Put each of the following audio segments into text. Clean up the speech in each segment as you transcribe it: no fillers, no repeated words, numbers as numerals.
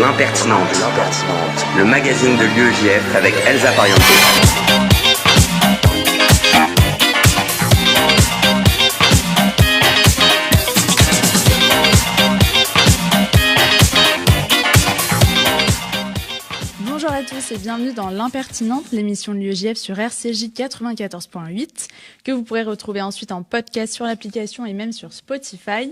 L'Impertinente, le magazine de l'UEJF avec Elsa Pariente. Bonjour à tous et bienvenue dans L'Impertinente, l'émission de l'UEJF sur RCJ 94.8, que vous pourrez retrouver ensuite en podcast sur l'application et même sur Spotify.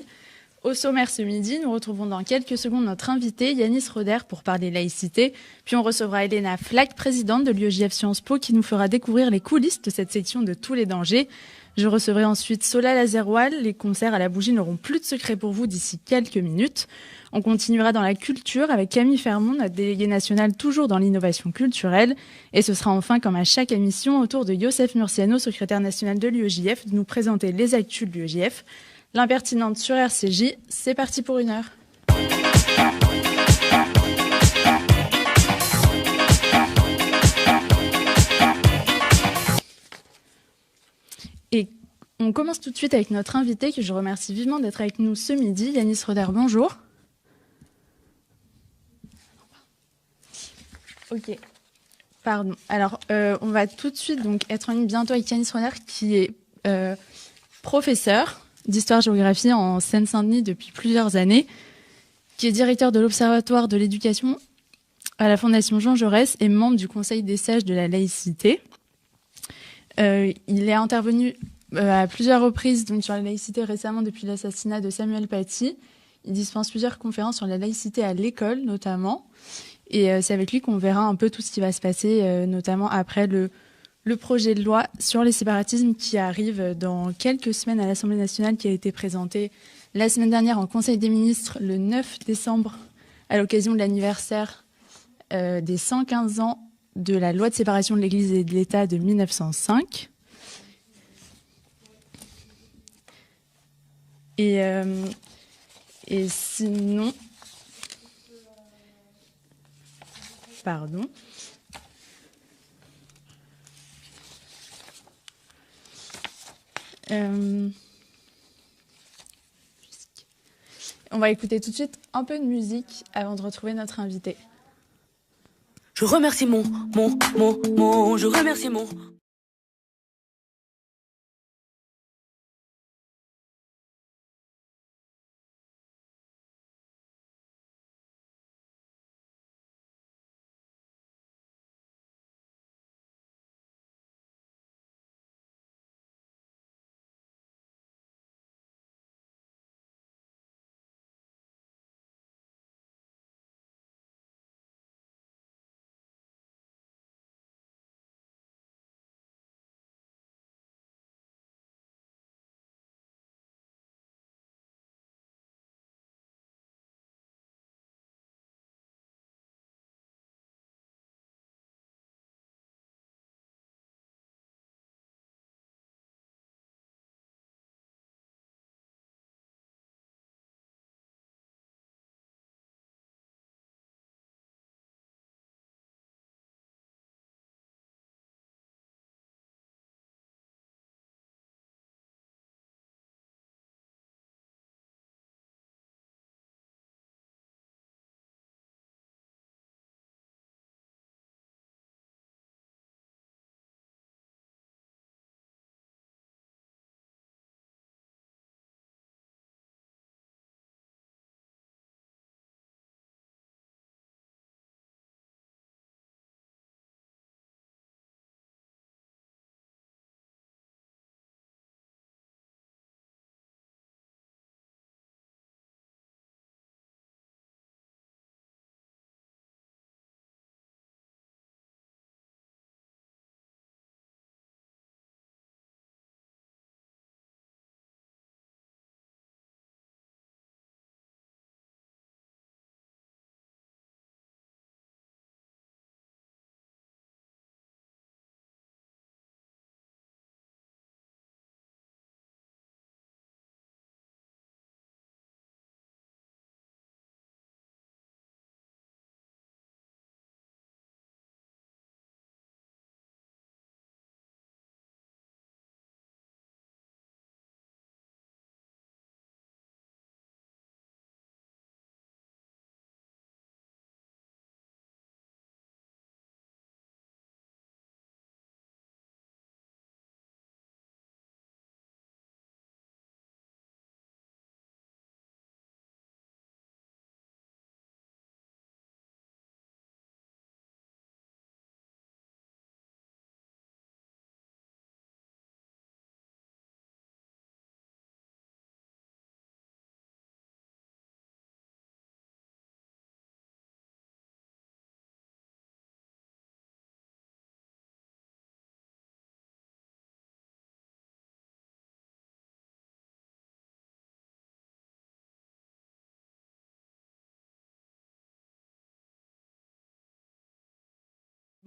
Au sommaire ce midi, nous retrouvons dans quelques secondes notre invité Yanis Roder pour parler laïcité. Puis on recevra Elena Flack, présidente de l'UEJF Sciences Po, qui nous fera découvrir les coulisses de cette section de tous les dangers. Je recevrai ensuite Sola Lazerwal. Les concerts à la bougie n'auront plus de secret pour vous d'ici quelques minutes. On continuera dans la culture avec Camille Fermont, notre déléguée nationale toujours dans l'innovation culturelle. Et ce sera enfin, comme à chaque émission, au tour de Youssef Murciano, secrétaire national de l'UEJF, de nous présenter les actus de l'UEJF. L'Impertinente sur RCJ, c'est parti pour 1 heure. Et on commence tout de suite avec notre invité, que je remercie vivement d'être avec nous ce midi. Yanis Roder, bonjour. Ok, pardon. Alors, on va tout de suite donc être en ligne bientôt avec Yanis Roder, qui est professeur d'histoire-géographie en Seine-Saint-Denis depuis plusieurs années, qui est directeur de l'Observatoire de l'éducation à la Fondation Jean Jaurès et membre du Conseil des sages de la laïcité. Il est intervenu à plusieurs reprises donc, sur la laïcité récemment depuis l'assassinat de Samuel Paty. Il dispense plusieurs conférences sur la laïcité à l'école notamment. Et c'est avec lui qu'on verra un peu tout ce qui va se passer, notamment après le projet de loi sur les séparatismes qui arrive dans quelques semaines à l'Assemblée nationale, qui a été présenté la semaine dernière en Conseil des ministres le 9 décembre à l'occasion de l'anniversaire des 115 ans de la loi de séparation de l'Église et de l'État de 1905. Et sinon... Pardon. On va écouter tout de suite un peu de musique avant de retrouver notre invité. Je remercie je remercie mon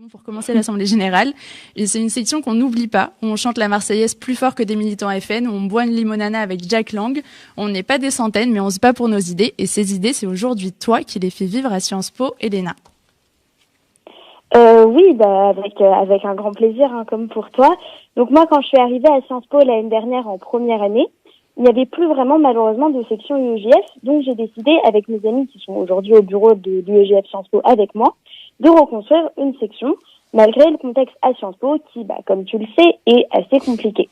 Pour commencer l'Assemblée Générale. Et c'est une section qu'on n'oublie pas, où on chante la Marseillaise plus fort que des militants FN, où on boit une limonana avec Jack Lang. On n'est pas des centaines, mais on se bat pour nos idées. Et ces idées, c'est aujourd'hui toi qui les fais vivre à Sciences Po, Elena. Oui, avec un grand plaisir, comme pour toi. Donc moi, quand je suis arrivée à Sciences Po l'année dernière en première année, il n'y avait plus vraiment malheureusement de section UEJF, donc j'ai décidé avec mes amis qui sont aujourd'hui au bureau de l'UEJF Sciences Po avec moi, de reconstruire une section, malgré le contexte à Sciences Po qui, comme tu le sais, est assez compliqué.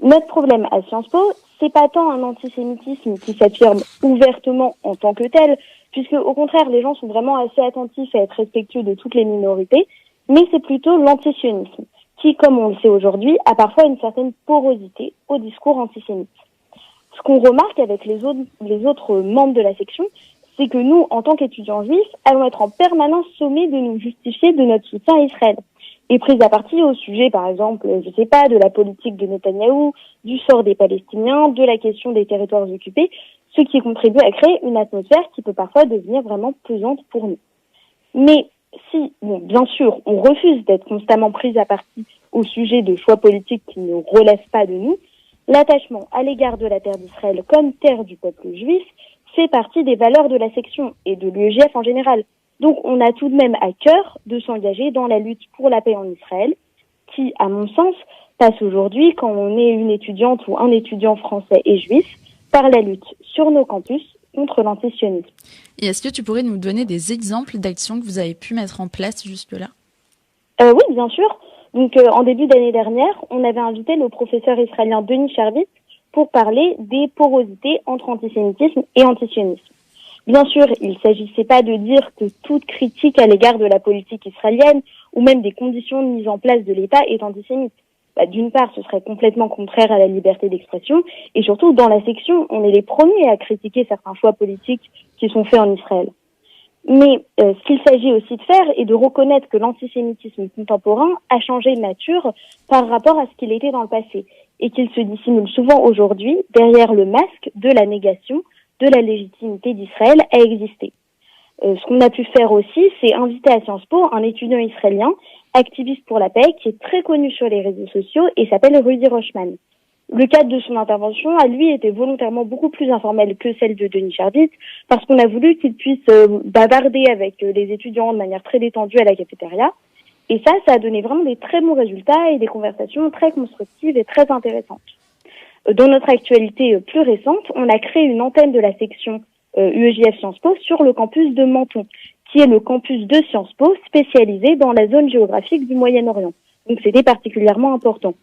Notre problème à Sciences Po, c'est pas tant un antisémitisme qui s'affirme ouvertement en tant que tel, puisque au contraire, les gens sont vraiment assez attentifs à être respectueux de toutes les minorités, mais c'est plutôt l'antisionisme, qui, comme on le sait aujourd'hui, a parfois une certaine porosité au discours antisémite. Ce qu'on remarque avec les autres membres de la section, c'est que nous, en tant qu'étudiants juifs, allons être en permanence sommés de nous justifier de notre soutien à Israël. Et prise à partie au sujet, par exemple, de la politique de Netanyahou, du sort des Palestiniens, de la question des territoires occupés, ce qui contribue à créer une atmosphère qui peut parfois devenir vraiment pesante pour nous. Mais si, bien sûr, on refuse d'être constamment pris à partie au sujet de choix politiques qui ne relèvent pas de nous, l'attachement à l'égard de la terre d'Israël comme terre du peuple juif fait partie des valeurs de la section et de l'UEJF en général. Donc on a tout de même à cœur de s'engager dans la lutte pour la paix en Israël, qui, à mon sens, passe aujourd'hui, quand on est une étudiante ou un étudiant français et juif, par la lutte sur nos campus contre l'antisionisme. Et est-ce que tu pourrais nous donner des exemples d'actions que vous avez pu mettre en place jusque-là ? Oui, bien sûr. Donc, en début d'année dernière, on avait invité le professeur israélien Denis Shervitz pour parler des porosités entre antisémitisme et antisionisme. Bien sûr, il ne s'agissait pas de dire que toute critique à l'égard de la politique israélienne ou même des conditions de mise en place de l'État est antisémite. D'une part, ce serait complètement contraire à la liberté d'expression et surtout, dans la section, on est les premiers à critiquer certains choix politiques qui sont faits en Israël. Mais ce qu'il s'agit aussi de faire est de reconnaître que l'antisémitisme contemporain a changé de nature par rapport à ce qu'il était dans le passé et qu'il se dissimule souvent aujourd'hui derrière le masque de la négation de la légitimité d'Israël à exister. Ce qu'on a pu faire aussi, c'est inviter à Sciences Po un étudiant israélien, activiste pour la paix, qui est très connu sur les réseaux sociaux et s'appelle Rudy Rochman. Le cadre de son intervention, à lui, était volontairement beaucoup plus informel que celle de Denis Shervitz, parce qu'on a voulu qu'il puisse bavarder avec les étudiants de manière très détendue à la cafétéria. Et ça a donné vraiment des très bons résultats et des conversations très constructives et très intéressantes. Dans notre actualité plus récente, on a créé une antenne de la section UEJF Sciences Po sur le campus de Menton, qui est le campus de Sciences Po spécialisé dans la zone géographique du Moyen-Orient. Donc c'était particulièrement important.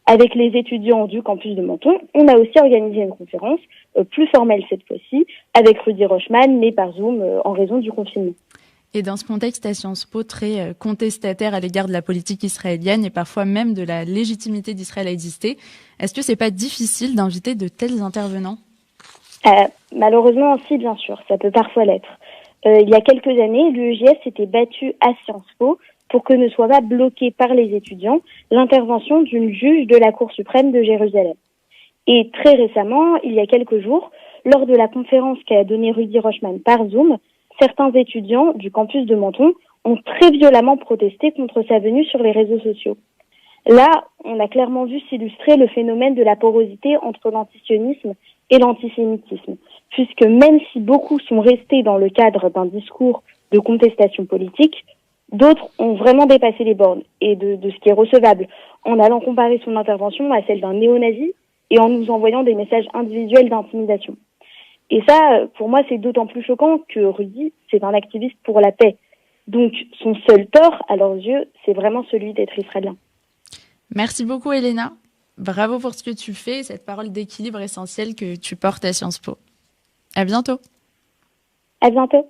Avec les étudiants du campus de Menton, on a aussi organisé une conférence, plus formelle cette fois-ci, avec Rudy Rochman, mais par Zoom en raison du confinement. Et dans ce contexte à Sciences Po très contestataire à l'égard de la politique israélienne et parfois même de la légitimité d'Israël à exister, est-ce que c'est pas difficile d'inviter de tels intervenants ? Malheureusement, si, bien sûr, ça peut parfois l'être. Il y a quelques années, l'UEJF s'était battu à Sciences Po pour que ne soit pas bloquée par les étudiants l'intervention d'une juge de la Cour suprême de Jérusalem. Et très récemment, il y a quelques jours, lors de la conférence qu'a donnée Rudy Rochman par Zoom, certains étudiants du campus de Menton ont très violemment protesté contre sa venue sur les réseaux sociaux. Là, on a clairement vu s'illustrer le phénomène de la porosité entre l'antisionisme et l'antisémitisme, puisque même si beaucoup sont restés dans le cadre d'un discours de contestation politique, d'autres ont vraiment dépassé les bornes et de ce qui est recevable, en allant comparer son intervention à celle d'un néo-nazi et en nous envoyant des messages individuels d'intimidation. Et ça, pour moi, c'est d'autant plus choquant que Rudy, c'est un activiste pour la paix. Donc, son seul tort, à leurs yeux, c'est vraiment celui d'être israélien. Merci beaucoup, Elena. Bravo pour ce que tu fais et cette parole d'équilibre essentielle que tu portes à Sciences Po. À bientôt. À bientôt.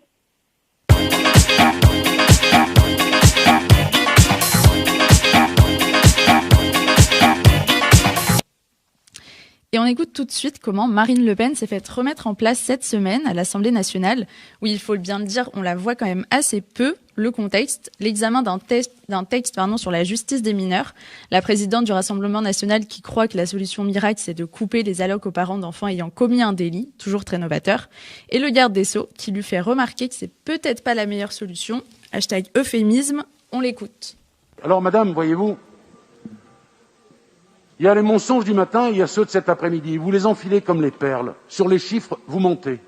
Et on écoute tout de suite comment Marine Le Pen s'est fait remettre en place cette semaine à l'Assemblée nationale, où il faut bien le dire, on la voit quand même assez peu, le contexte, l'examen d'un texte sur la justice des mineurs, la présidente du Rassemblement national qui croit que la solution miracle c'est de couper les allocs aux parents d'enfants ayant commis un délit, toujours très novateur, et le garde des Sceaux qui lui fait remarquer que c'est peut-être pas la meilleure solution, #euphémisme, on l'écoute. Alors, madame, voyez-vous, il y a les mensonges du matin, il y a ceux de cet après-midi. Vous les enfilez comme les perles. Sur les chiffres, vous mentez.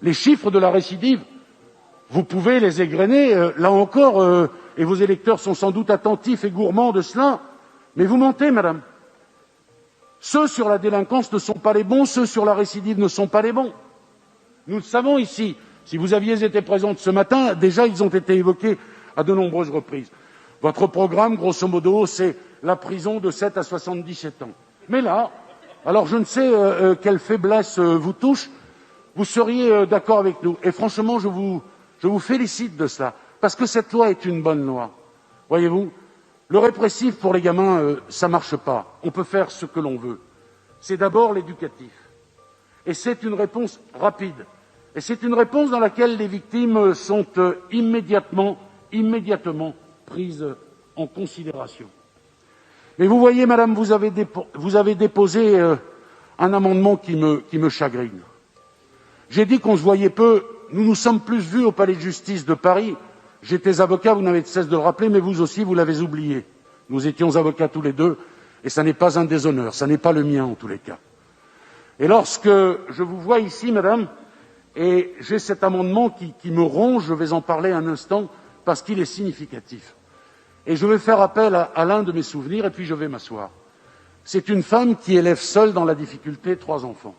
Les chiffres de la récidive, vous pouvez les égrener, là encore, et vos électeurs sont sans doute attentifs et gourmands de cela, mais vous mentez, madame. Ceux sur la délinquance ne sont pas les bons, ceux sur la récidive ne sont pas les bons. Nous le savons ici. Si vous aviez été présente ce matin, déjà ils ont été évoqués à de nombreuses reprises. Votre programme, grosso modo, c'est la prison de 7 à 77 ans. Mais là, alors je ne sais quelle faiblesse vous touche, vous seriez d'accord avec nous. Et franchement, je vous félicite de cela, parce que cette loi est une bonne loi. Voyez-vous, le répressif pour les gamins, ça marche pas. On peut faire ce que l'on veut. C'est d'abord l'éducatif. Et c'est une réponse rapide. Et c'est une réponse dans laquelle les victimes sont immédiatement prises en considération. Mais vous voyez, madame, vous avez déposé un amendement qui me chagrine. J'ai dit qu'on se voyait peu. Nous nous sommes plus vus au palais de justice de Paris. J'étais avocat, vous n'avez de cesse de le rappeler, mais vous aussi, vous l'avez oublié. Nous étions avocats tous les deux, et ça n'est pas un déshonneur, ça n'est pas le mien en tous les cas. Et lorsque je vous vois ici, madame, et j'ai cet amendement qui me ronge, je vais en parler un instant, parce qu'il est significatif. Et je vais faire appel à l'un de mes souvenirs, et puis je vais m'asseoir. C'est une femme qui élève seule dans la difficulté 3 enfants.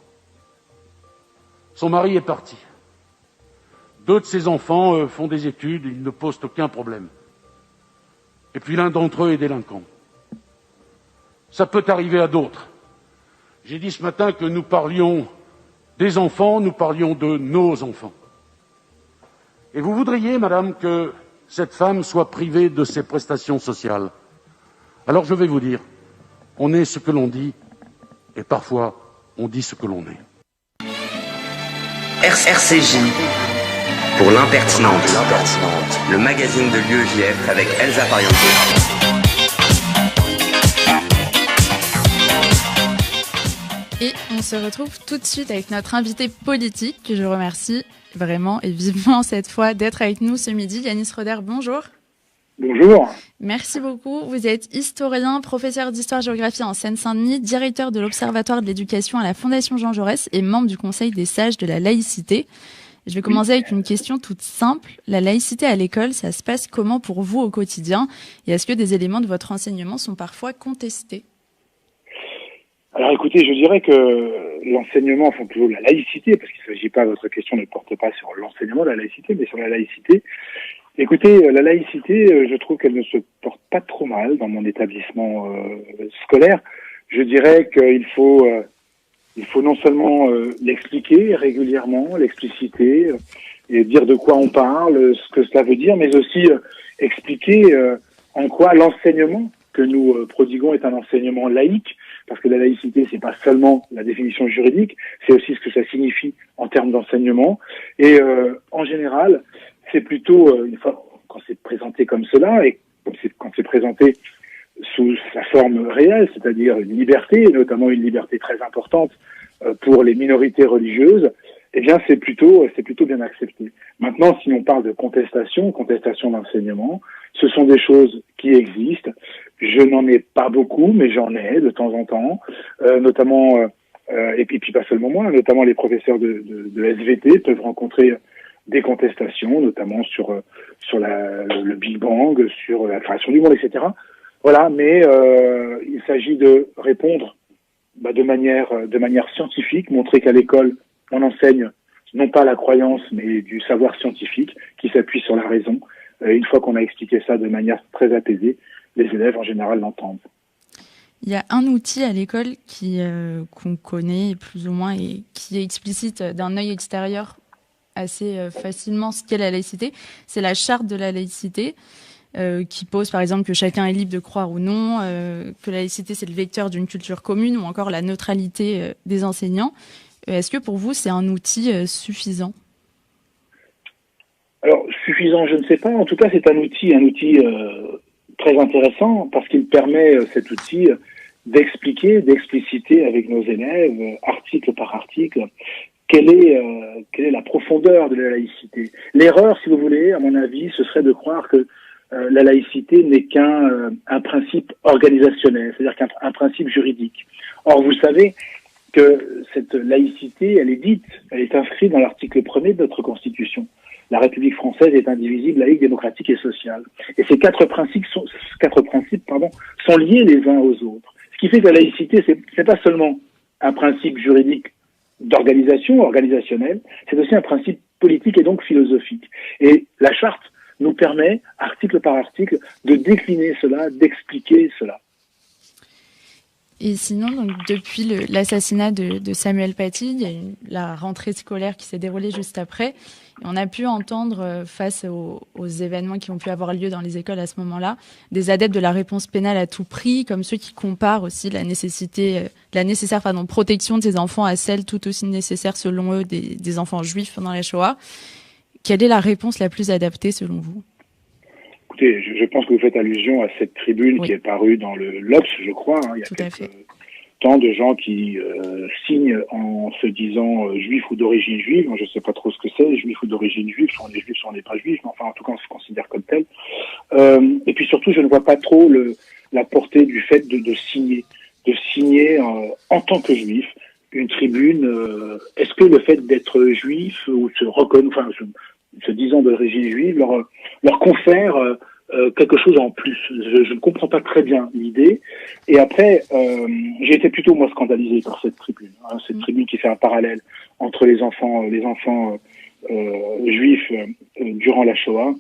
Son mari est parti. 2 de ses enfants font des études, ils ne posent aucun problème. Et puis l'un d'entre eux est délinquant. Ça peut arriver à d'autres. J'ai dit ce matin que nous parlions des enfants, nous parlions de nos enfants. Et vous voudriez, madame, que cette femme soit privée de ses prestations sociales. Alors je vais vous dire, on est ce que l'on dit, et parfois on dit ce que l'on est. RCJ pour l'impertinente, le magazine de l'UEJF avec Elsa Pariento. Et on se retrouve tout de suite avec notre invité politique, que je remercie vraiment et vivement cette fois d'être avec nous ce midi. Yanis Roder, bonjour. Bonjour. Merci beaucoup. Vous êtes historien, professeur d'histoire-géographie en Seine-Saint-Denis, directeur de l'Observatoire de l'éducation à la Fondation Jean Jaurès et membre du Conseil des sages de la laïcité. Je vais commencer avec une question toute simple. La laïcité à l'école, ça se passe comment pour vous au quotidien? Et est-ce que des éléments de votre enseignement sont parfois contestés? Alors écoutez, je dirais que l'enseignement, enfin plutôt la laïcité, parce qu'il ne s'agit pas, votre question ne porte pas sur l'enseignement de la laïcité, mais sur la laïcité. Écoutez, la laïcité, je trouve qu'elle ne se porte pas trop mal dans mon établissement scolaire. Je dirais qu'il faut non seulement l'expliquer régulièrement, l'expliciter, et dire de quoi on parle, ce que cela veut dire, mais aussi expliquer en quoi l'enseignement que nous prodiguons est un enseignement laïque, parce que la laïcité, c'est pas seulement la définition juridique, c'est aussi ce que ça signifie en termes d'enseignement. Et en général, c'est plutôt, une fois quand c'est présenté comme cela, et quand c'est présenté sous sa forme réelle, c'est-à-dire une liberté, et notamment une liberté très importante pour les minorités religieuses, eh bien c'est plutôt bien accepté. Maintenant, si on parle de contestation d'enseignement, ce sont des choses qui existent. Je n'en ai pas beaucoup, mais j'en ai de temps en temps, notamment, et puis pas seulement moi, notamment les professeurs de SVT peuvent rencontrer des contestations, notamment sur le Big Bang, sur la création du monde, etc. Voilà, mais il s'agit de répondre de manière scientifique, montrer qu'à l'école on enseigne non pas la croyance, mais du savoir scientifique qui s'appuie sur la raison. Une fois qu'on a expliqué ça de manière très apaisée, les élèves en général l'entendent. Il y a un outil à l'école qu'on connaît plus ou moins et qui explicite d'un œil extérieur assez facilement ce qu'est la laïcité. C'est la charte de la laïcité qui pose par exemple que chacun est libre de croire ou non, que la laïcité c'est le vecteur d'une culture commune ou encore la neutralité des enseignants. Est-ce que pour vous c'est un outil suffisant? Alors suffisant, je ne sais pas. En tout cas, c'est un outil très intéressant parce qu'il permet cet outil d'expliciter avec nos élèves, article par article, quelle est la profondeur de la laïcité. L'erreur, si vous voulez, à mon avis, ce serait de croire que la laïcité n'est qu'un un principe organisationnel, c'est-à-dire qu'un principe juridique. Or, vous savez que cette laïcité, elle est inscrite dans l'article 1er de notre Constitution. La République française est indivisible, laïque, démocratique et sociale. Et ces quatre principes sont liés les uns aux autres. Ce qui fait que la laïcité, c'est pas seulement un principe juridique d'organisation, organisationnel, c'est aussi un principe politique et donc philosophique. Et la charte nous permet, article par article, de décliner cela, d'expliquer cela. Et sinon, donc, depuis l'assassinat de Samuel Paty, il y a la rentrée scolaire qui s'est déroulée juste après. Et on a pu entendre, face aux événements qui ont pu avoir lieu dans les écoles à ce moment-là, des adeptes de la réponse pénale à tout prix, comme ceux qui comparent aussi la nécessaire protection de ces enfants à celle tout aussi nécessaire, selon eux, des enfants juifs pendant la Shoah. Quelle est la réponse la plus adaptée, selon vous ? Écoutez, je pense que vous faites allusion à cette tribune qui est parue dans le l'Obs, je crois. Il y a tant de gens qui signent en se disant juifs ou d'origine juive. Moi, je ne sais pas trop ce que c'est, juifs ou d'origine juive. Soit on est juif, soit on n'est pas juif. Mais enfin, en tout cas, on se considère comme tel. Et puis surtout, je ne vois pas trop la portée du fait de signer en tant que juif une tribune. Est-ce que le fait d'être juif ou se disant d'origine juive leur confère quelque chose en plus? Je ne comprends pas très bien l'idée. Et après, j'ai été plutôt moi scandalisé par cette tribune, cette tribune qui fait un parallèle entre les enfants juifs durant la Shoah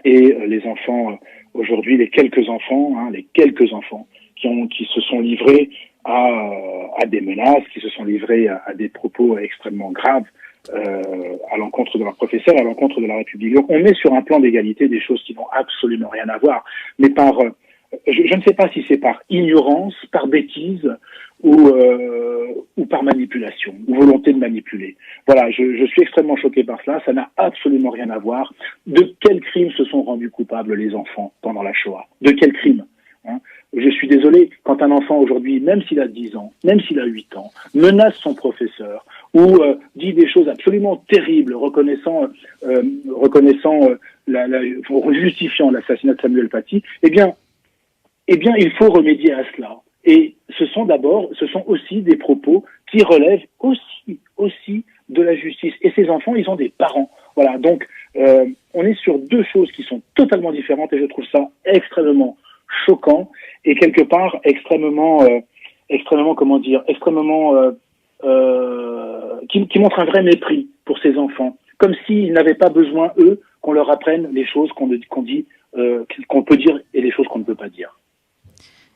et les enfants aujourd'hui, les quelques enfants qui se sont livrés à des menaces, qui se sont livrés à des propos extrêmement graves à l'encontre de leur professeur, à l'encontre de la République. Donc, on met sur un plan d'égalité des choses qui n'ont absolument rien à voir, mais je ne sais pas si c'est par ignorance, par bêtise ou par manipulation, ou volonté de manipuler. Voilà, je suis extrêmement choqué par cela, ça n'a absolument rien à voir. De quels crimes se sont rendus coupables les enfants pendant la Shoah? De quels crimes? Je suis désolé, quand un enfant aujourd'hui, même s'il a 10 ans, même s'il a 8 ans, menace son professeur ou dit des choses absolument terribles, justifiant l'assassinat de Samuel Paty, eh bien, il faut remédier à cela. Et ce sont aussi des propos qui relèvent aussi de la justice. Et ces enfants, ils ont des parents. Voilà, donc on est sur deux choses qui sont totalement différentes et je trouve ça extrêmement choquant et quelque part extrêmement qui montre un vrai mépris pour ces enfants, comme s'ils n'avaient pas besoin, eux, qu'on leur apprenne les choses qu'on peut dire et les choses qu'on ne peut pas dire.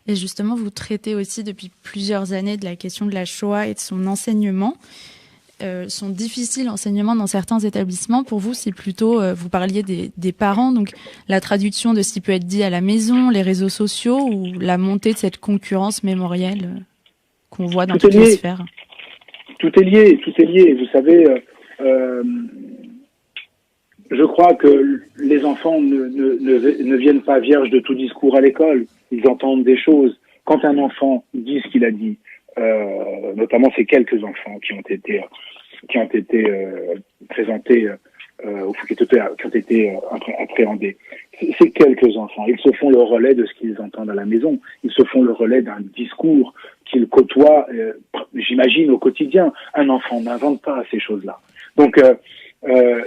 Et justement, vous traitez aussi depuis plusieurs années de la question de la Shoah et de son enseignement. Sont difficiles l'enseignement dans certains établissements. Pour vous, c'est plutôt, vous parliez des parents, donc la traduction de ce qui peut être dit à la maison, les réseaux sociaux ou la montée de cette concurrence mémorielle qu'on voit dans toutes les sphères. Tout est lié. Vous savez, je crois que les enfants ne viennent pas vierges de tout discours à l'école. Ils entendent des choses. Quand un enfant dit ce qu'il a dit, notamment ces quelques enfants qui ont été présentés ou qui ont été appréhendés. Ces quelques enfants, ils se font le relais de ce qu'ils entendent à la maison. Ils se font le relais d'un discours qu'ils côtoient, j'imagine, au quotidien. Un enfant n'invente pas ces choses-là. Donc,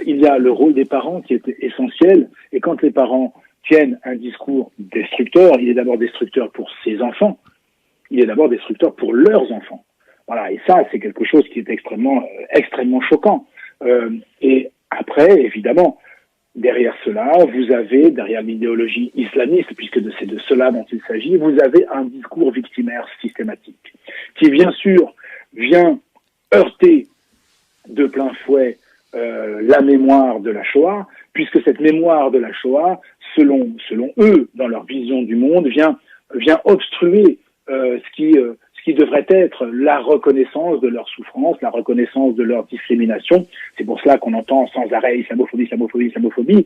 il y a le rôle des parents qui est essentiel. Et quand les parents tiennent un discours destructeur, il est d'abord destructeur pour ses enfants. Il est d'abord destructeur pour leurs enfants. Voilà, et ça, c'est quelque chose qui est extrêmement choquant. Et après, évidemment, derrière cela, vous avez, derrière l'idéologie islamiste, puisque c'est de cela dont il s'agit, vous avez un discours victimaire systématique, qui bien sûr vient heurter de plein fouet la mémoire de la Shoah, puisque cette mémoire de la Shoah, selon eux, dans leur vision du monde, vient obstruer ce qui devrait être la reconnaissance de leur souffrance, la reconnaissance de leur discrimination. C'est pour cela qu'on entend sans arrêt islamophobie.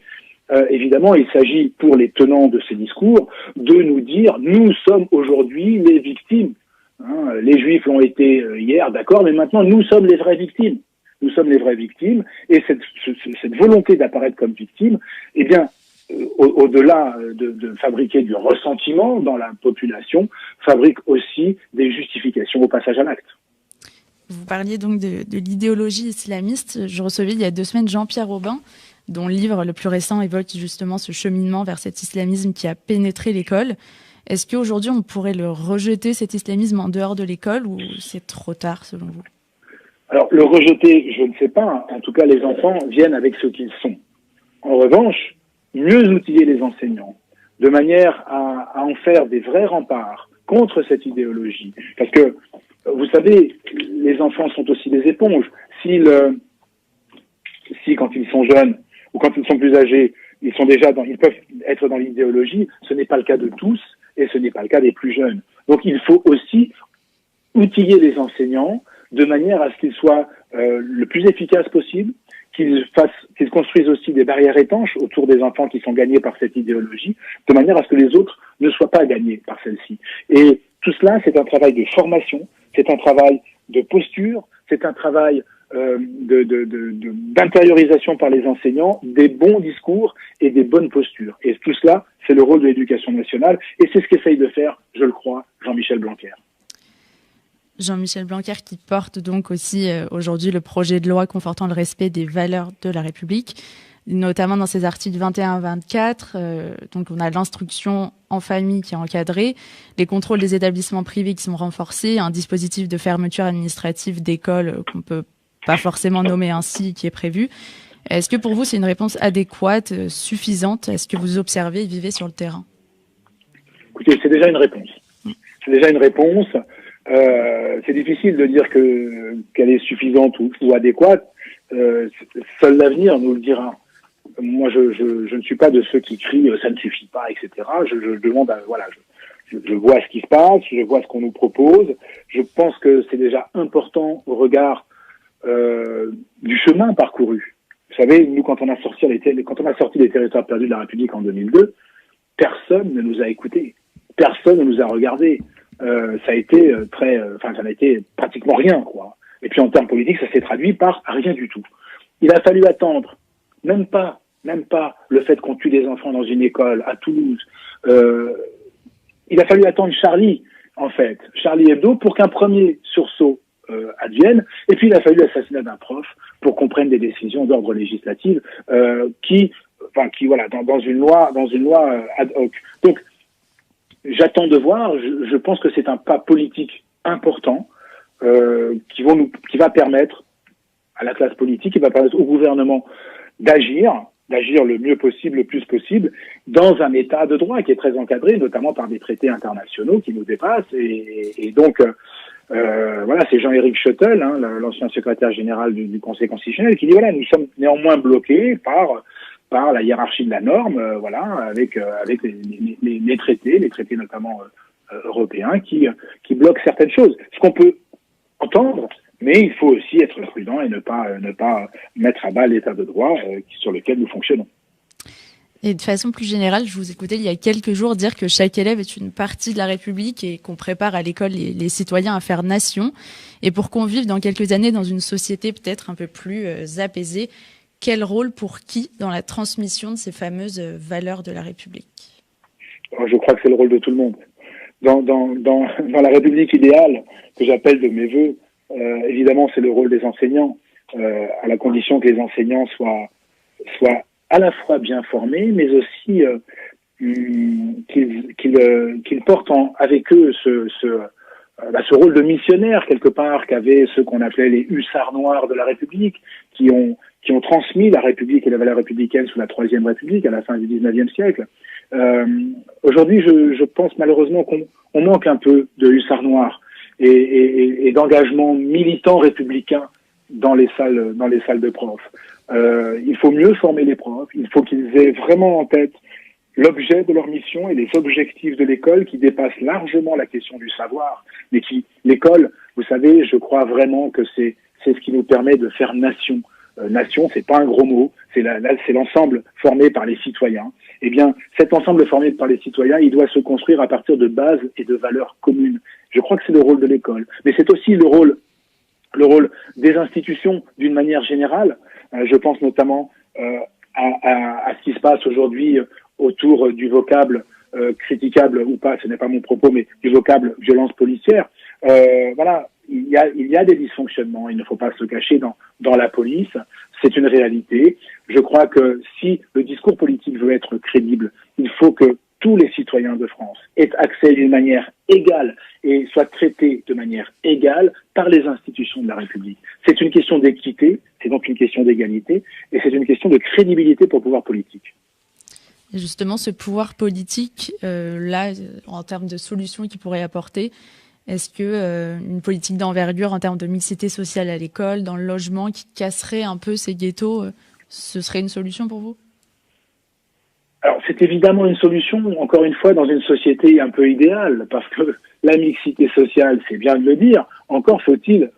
Évidemment, il s'agit pour les tenants de ces discours de nous dire nous sommes aujourd'hui les victimes. Les Juifs l'ont été hier, d'accord, mais maintenant nous sommes les vraies victimes. Nous sommes les vraies victimes, et cette volonté d'apparaître comme victime, eh bien, au-delà de fabriquer du ressentiment dans la population, fabrique aussi des justifications au passage à l'acte. Vous parliez donc de l'idéologie islamiste. Je recevais il y a 2 semaines Jean-Pierre Aubin, dont le livre le plus récent évoque justement ce cheminement vers cet islamisme qui a pénétré l'école. Est-ce qu'aujourd'hui on pourrait le rejeter, cet islamisme, en dehors de l'école, ou c'est trop tard selon vous? Alors, le rejeter, je ne sais pas. En tout cas, les enfants viennent avec ce qu'ils sont. En revanche, mieux outiller les enseignants, de manière à en faire des vrais remparts contre cette idéologie. Parce que, vous savez, les enfants sont aussi des éponges. Si quand ils sont jeunes ou quand ils sont plus âgés, ils peuvent être dans l'idéologie, ce n'est pas le cas de tous et ce n'est pas le cas des plus jeunes. Donc, il faut aussi outiller les enseignants de manière à ce qu'ils soient le plus efficaces possible, qu'ils construisent aussi des barrières étanches autour des enfants qui sont gagnés par cette idéologie, de manière à ce que les autres ne soient pas gagnés par celle-ci. Et tout cela, c'est un travail de formation, c'est un travail de posture, c'est un travail d'intériorisation par les enseignants des bons discours et des bonnes postures. Et tout cela, c'est le rôle de l'éducation nationale, et c'est ce qu'essaye de faire, je le crois, Jean-Michel Blanquer. Jean-Michel Blanquer qui porte donc aussi aujourd'hui le projet de loi confortant le respect des valeurs de la République, notamment dans ses articles 21 à 24. Donc on a l'instruction en famille qui est encadrée, les contrôles des établissements privés qui sont renforcés, un dispositif de fermeture administrative d'écoles qu'on peut pas forcément nommer ainsi qui est prévu. Est-ce que pour vous c'est une réponse adéquate, suffisante à ce que vous observez et vivez sur le terrain? Écoutez, c'est déjà une réponse. C'est déjà une réponse. C'est difficile de dire qu'elle est suffisante ou adéquate. Seul l'avenir nous le dira. Moi, je ne suis pas de ceux qui crient ça ne suffit pas, etc. Je demande, je vois ce qui se passe, je vois ce qu'on nous propose. Je pense que c'est déjà important au regard du chemin parcouru. Vous savez, nous, quand on a sorti les territoires perdus de la République en 2002, personne ne nous a écoutés, personne ne nous a regardés. Ça a été ça n'a été pratiquement rien, quoi. Et puis en termes politiques, ça s'est traduit par rien du tout. Il a fallu attendre, même pas le fait qu'on tue des enfants dans une école à Toulouse. Il a fallu attendre Charlie Hebdo, pour qu'un premier sursaut advienne. Et puis il a fallu l'assassinat d'un prof pour qu'on prenne des décisions d'ordre législatif dans une loi ad hoc. Donc j'attends de voir. Je pense que c'est un pas politique important qui va permettre à la classe politique, qui va permettre au gouvernement d'agir le mieux possible, le plus possible, dans un état de droit qui est très encadré, notamment par des traités internationaux qui nous dépassent. Et donc, c'est Jean-Éric Schuttel, l'ancien secrétaire général du Conseil constitutionnel, qui dit nous sommes néanmoins bloqués par la hiérarchie de la norme, avec les traités notamment européens qui bloquent certaines choses. Ce qu'on peut entendre, mais il faut aussi être prudent et ne pas mettre à bas l'état de droit sur lequel nous fonctionnons. Et de façon plus générale, je vous écoutais il y a quelques jours dire que chaque élève est une partie de la République et qu'on prépare à l'école les citoyens à faire nation. Et pour qu'on vive dans quelques années dans une société peut-être un peu plus apaisée, quel rôle pour qui dans la transmission de ces fameuses valeurs de la République? Je crois que c'est le rôle de tout le monde. Dans la République idéale que j'appelle de mes vœux, évidemment, c'est le rôle des enseignants, à la condition que les enseignants soient à la fois bien formés, mais aussi qu'ils portent avec eux ce rôle de missionnaire quelque part qu'avaient ceux qu'on appelait les hussards noirs de la République, qui ont transmis la République et la valeur républicaine sous la Troisième République à la fin du XIXe siècle. Aujourd'hui, je pense malheureusement qu'on manque un peu de hussards noirs et d'engagement militant républicain dans les salles de profs. Il faut mieux former les profs, il faut qu'ils aient vraiment en tête l'objet de leur mission et les objectifs de l'école qui dépassent largement la question du savoir, mais l'école, vous savez, je crois vraiment que c'est ce qui nous permet de faire nation. Nation, c'est pas un gros mot, c'est l'ensemble formé par les citoyens. Eh bien, cet ensemble formé par les citoyens, il doit se construire à partir de bases et de valeurs communes. Je crois que c'est le rôle de l'école, mais c'est aussi le rôle des institutions d'une manière générale. Je pense notamment à ce qui se passe aujourd'hui autour du vocable critiquable ou pas, ce n'est pas mon propos, mais du vocable violence policière. Voilà, il y a des dysfonctionnements, il ne faut pas se cacher dans la police, c'est une réalité. Je crois que si le discours politique veut être crédible, il faut que tous les citoyens de France aient accès d'une manière égale et soient traités de manière égale par les institutions de la République. C'est une question d'équité, c'est donc une question d'égalité, et c'est une question de crédibilité pour le pouvoir politique. Et justement, ce pouvoir politique, là, en termes de solutions qu'il pourrait apporter, est-ce que une politique d'envergure en termes de mixité sociale à l'école, dans le logement, qui casserait un peu ces ghettos, ce serait une solution pour vous ? Alors, c'est évidemment une solution, encore une fois, dans une société un peu idéale, parce que la mixité sociale, c'est bien de le dire, encore faut-il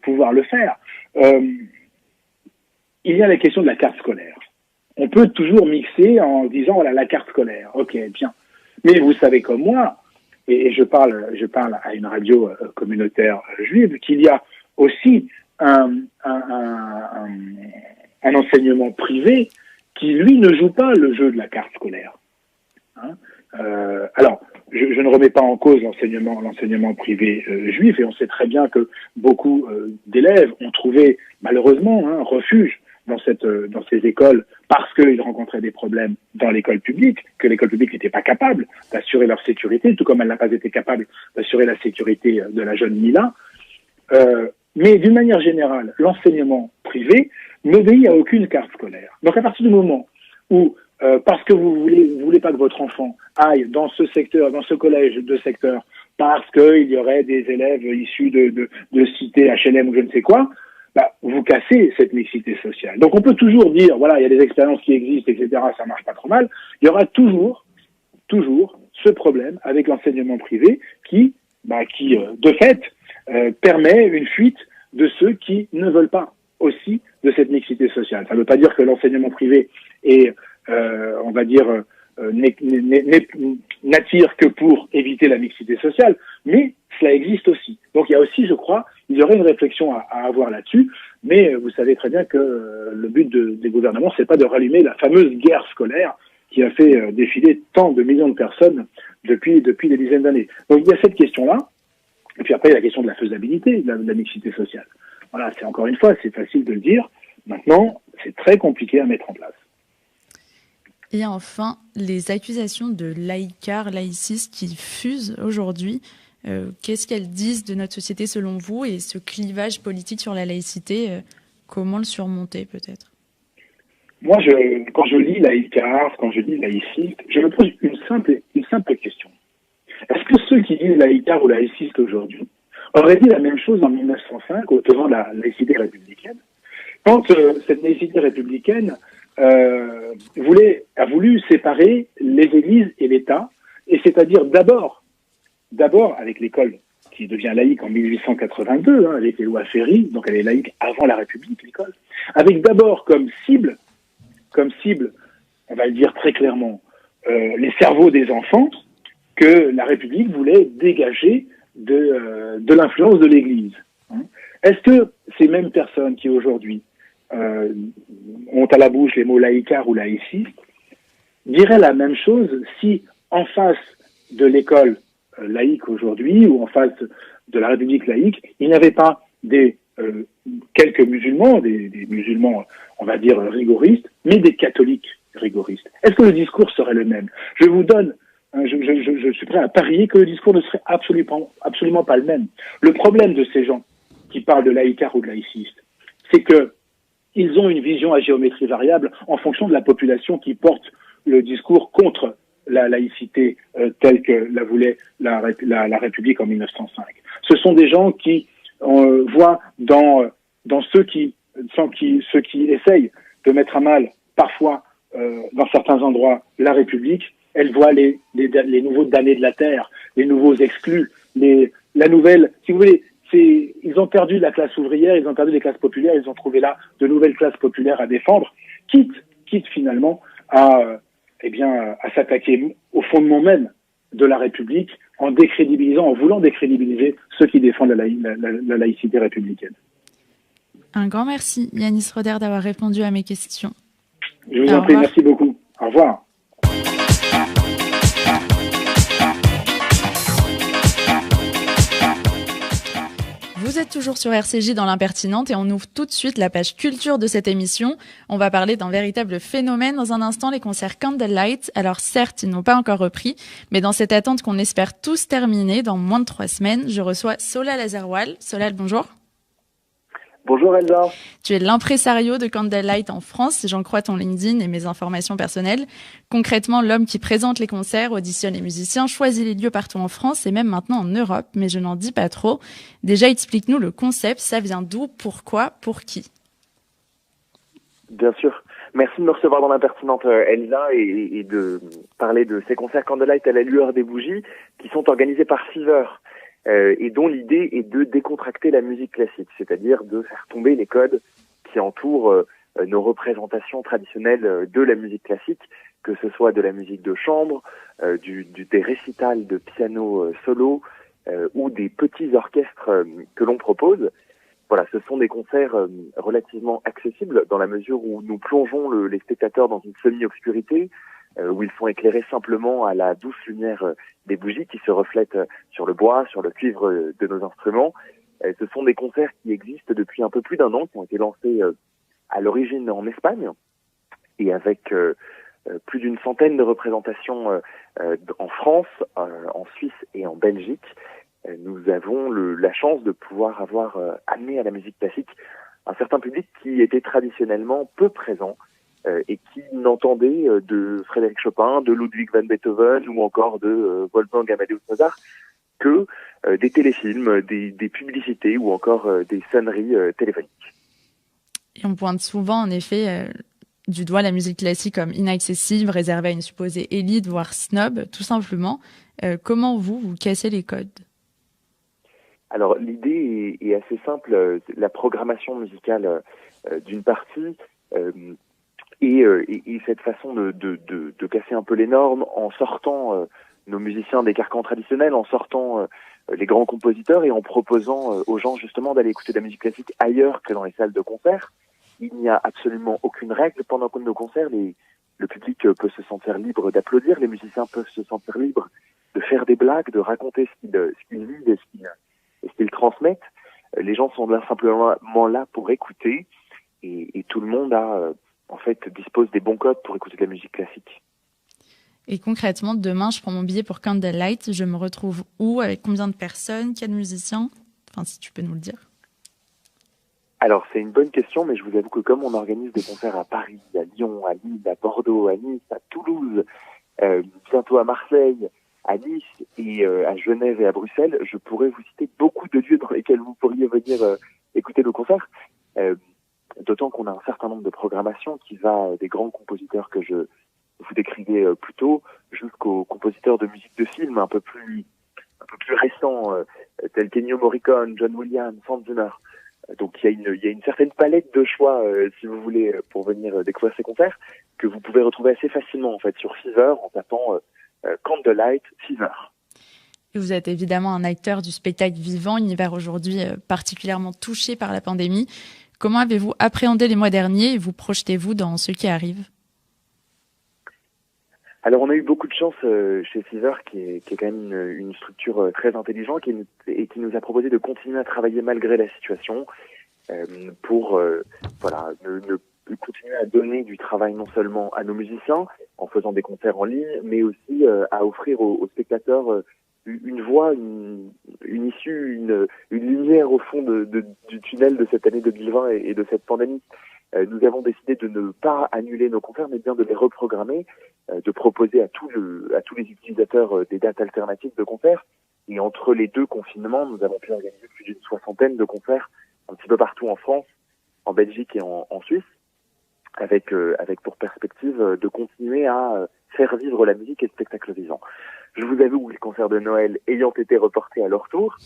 pouvoir le faire. Il y a la question de la carte scolaire. On peut toujours mixer en disant, voilà, la carte scolaire, ok, bien. Mais vous savez comme moi, et je parle à une radio communautaire juive, qu'il y a aussi un enseignement privé qui, lui, ne joue pas le jeu de la carte scolaire. Hein, alors, je ne remets pas en cause l'enseignement privé juif, et on sait très bien que beaucoup d'élèves ont trouvé, malheureusement, un refuge dans ces écoles parce qu'ils rencontraient des problèmes dans l'école publique, que l'école publique n'était pas capable d'assurer leur sécurité, tout comme elle n'a pas été capable d'assurer la sécurité de la jeune Mila. Mais d'une manière générale, l'enseignement privé n'obéit à aucune carte scolaire. Donc à partir du moment où, parce que vous voulez pas que votre enfant aille dans ce secteur, dans ce collège de secteur, parce qu'il y aurait des élèves issus de cités HLM ou je ne sais quoi, bah, vous cassez cette mixité sociale. Donc on peut toujours dire, voilà, il y a des expériences qui existent, etc., ça marche pas trop mal. Il y aura toujours ce problème avec l'enseignement privé qui de fait, permet une fuite de ceux qui ne veulent pas aussi de cette mixité sociale. Ça ne veut pas dire que l'enseignement privé est, on va dire, n'attire que pour éviter la mixité sociale, mais cela existe aussi. Donc il y a aussi, je crois, il y aurait une réflexion à avoir là-dessus, mais vous savez très bien que le but des gouvernements, c'est pas de rallumer la fameuse guerre scolaire qui a fait défiler tant de millions de personnes depuis des dizaines d'années. Donc il y a cette question-là, et puis après il y a la question de la faisabilité de la mixité sociale. Voilà, c'est encore une fois, c'est facile de le dire. Maintenant, c'est très compliqué à mettre en place. Et enfin, les accusations de laïcisme qui fusent aujourd'hui, qu'est-ce qu'elles disent de notre société selon vous, et ce clivage politique sur la laïcité, comment le surmonter peut-être ? Moi, quand je lis laïcard, quand je lis laïciste, je me pose une simple question. Est-ce que ceux qui disent laïcard ou laïciste aujourd'hui auraient dit la même chose en 1905 au devant de la laïcité républicaine, quand cette laïcité républicaine a voulu séparer les églises et l'État, et c'est-à-dire d'abord avec l'école qui devient laïque en 1882, avec les lois Ferry, donc elle est laïque avant la République, l'école, avec d'abord comme cible, on va le dire très clairement, les cerveaux des enfants que la République voulait dégager de l'influence de l'Église. Est-ce que ces mêmes personnes qui aujourd'hui ont à la bouche les mots laïcard ou laïciste diraient la même chose si en face de l'école laïque aujourd'hui ou en face de la République laïque, il n'y avait pas quelques musulmans, des musulmans, on va dire, rigoristes, mais des catholiques rigoristes? Est-ce que le discours serait le même? Je vous donne, je suis prêt à parier que le discours ne serait absolument pas le même. Le problème de ces gens qui parlent de laïcard ou de laïciste, c'est que ils ont une vision à géométrie variable en fonction de la population qui porte le discours contre la laïcité telle que la voulait la République en 1905. Ce sont des gens qui voient dans ceux qui essayent de mettre à mal parfois dans certains endroits la République, elles voient les nouveaux damnés de la terre, les nouveaux exclus, la nouvelle, si vous voulez, ils ont perdu la classe ouvrière, ils ont perdu les classes populaires, ils ont trouvé là de nouvelles classes populaires à défendre, quitte finalement à s'attaquer au fondement même de la République en voulant décrédibiliser ceux qui défendent la laïcité républicaine. Un grand merci, Yanis Roder, d'avoir répondu à mes questions. Je vous Au en prie, revoir. merci beaucoup. Au revoir. Vous êtes toujours sur RCJ dans l'impertinente et on ouvre tout de suite la page culture de cette émission. On va parler d'un véritable phénomène dans un instant, les concerts Candlelight. Alors certes, ils n'ont pas encore repris, mais dans cette attente qu'on espère tous terminer dans moins de 3 semaines, je reçois Solal Azerwal. Solal, bonjour. Bonjour Elsa. Tu es l'impresario de Candlelight en France, si j'en crois ton LinkedIn et mes informations personnelles. Concrètement, l'homme qui présente les concerts, auditionne les musiciens, choisit les lieux partout en France et même maintenant en Europe, mais je n'en dis pas trop. Déjà, explique-nous le concept, ça vient d'où, pourquoi, pour qui? Bien sûr. Merci de me recevoir dans l'impertinente Elsa et de parler de ces concerts Candlelight à la lueur des bougies qui sont organisés par Fever. Et dont l'idée est de décontracter la musique classique, c'est-à-dire de faire tomber les codes qui entourent nos représentations traditionnelles de la musique classique, que ce soit de la musique de chambre, des récitals de piano solo ou des petits orchestres que l'on propose. Voilà, ce sont des concerts relativement accessibles dans la mesure où nous plongeons les spectateurs dans une semi-obscurité, où ils sont éclairés simplement à la douce lumière des bougies qui se reflètent sur le bois, sur le cuivre de nos instruments. Ce sont des concerts qui existent depuis un peu plus d'1 an, qui ont été lancés à l'origine en Espagne, et avec plus d'une centaine de représentations en France, en Suisse et en Belgique. Nous avons la chance de pouvoir avoir amené à la musique classique un certain public qui était traditionnellement peu présent et qui n'entendait de Frédéric Chopin, de Ludwig van Beethoven ou encore de Wolfgang Amadeus Mozart que des téléfilms, des publicités ou encore des sonneries téléphoniques. Et on pointe souvent, en effet, du doigt la musique classique comme inaccessible, réservée à une supposée élite, voire snob, tout simplement. Comment vous cassez les codes? Alors l'idée est assez simple. La programmation musicale d'une partie et cette façon de casser un peu les normes en sortant nos musiciens des carcans traditionnels, en sortant les grands compositeurs et en proposant aux gens justement d'aller écouter de la musique classique ailleurs que dans les salles de concert. Il n'y a absolument aucune règle pendant nos concerts. Le public peut se sentir libre d'applaudir, les musiciens peuvent se sentir libres de faire des blagues, de raconter ce qu'ils vivent et ce qu'ils transmettent. Les gens sont là simplement là pour écouter et tout le monde dispose des bons codes pour écouter de la musique classique. Et concrètement, demain, je prends mon billet pour Candlelight. Je me retrouve où? Avec combien de personnes? Quels musiciens? Enfin, si tu peux nous le dire. Alors, c'est une bonne question, mais je vous avoue que comme on organise des concerts à Paris, à Lyon, à Lille, à Bordeaux, à Nice, à Toulouse, bientôt à Marseille, à Nice et à Genève et à Bruxelles, je pourrais vous citer beaucoup de lieux dans lesquels vous pourriez venir écouter nos concerts. D'autant qu'on a un certain nombre de programmations qui va des grands compositeurs que je vous décrivais plus tôt, jusqu'aux compositeurs de musique de film un peu plus récents, tels qu'Ennio Morricone, John Williams, Hans Zimmer. Donc il y a une certaine palette de choix, si vous voulez, pour venir découvrir ces concerts, que vous pouvez retrouver assez facilement en fait sur Fever en tapant Candlelight Fever. Et vous êtes évidemment un acteur du spectacle vivant, univers aujourd'hui particulièrement touché par la pandémie. Comment avez-vous appréhendé les mois derniers et vous projetez-vous dans ce qui arrive? Alors on a eu beaucoup de chance chez Fever, qui est quand même une structure très intelligente et qui nous a proposé de continuer à travailler malgré la situation pour continuer à donner du travail non seulement à nos musiciens en faisant des concerts en ligne, mais aussi à offrir aux spectateurs une voie, une issue, une lumière au fond du tunnel de cette année 2020 et de cette pandémie. Nous avons décidé de ne pas annuler nos concerts, mais bien de les reprogrammer, de proposer à tous les utilisateurs des dates alternatives de concerts. Et entre les 2 confinements, nous avons pu organiser plus d'une 60aine de concerts un petit peu partout en France, en Belgique et en Suisse, avec pour perspective de continuer à faire vivre la musique et le spectacle vivant. Je vous avoue que les concerts de Noël ayant été reportés à leur tour,